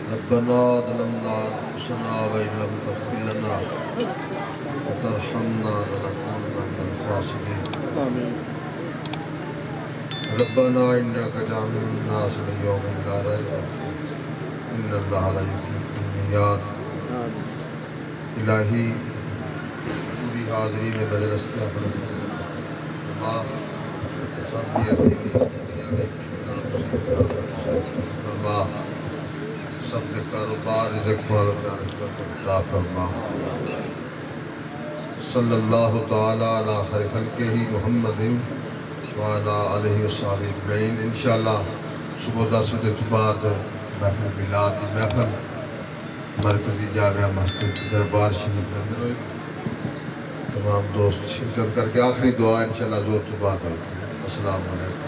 ربنا ظلمنا أنفسنا وإن لم تغفر لنا وترحمنا لنكونن من الخاسرين ربنا إنك جامع الناس ليوم لا ريب فيه إن الله لا يخلف الميعاد الہی پوری حاضرین مجلس کے اپنے فرما سب کی عظیمی دنیا کے فرما سب کے کاروبار رزق مال عطا فرما صلی اللہ تعالی علی خیر خلقہ محمد وعلی آلہ وصحبہ اجمعین انشاءاللہ صبح 10 بجے کے بعد محفل میلاد کی محفل مرکزی جامعہ مسجد دربار شریف کے اندر ہوئی تمام دوست شرکت کر کے آخری دعا انشاءاللہ زور کے بعد ہوگی السلام علیکم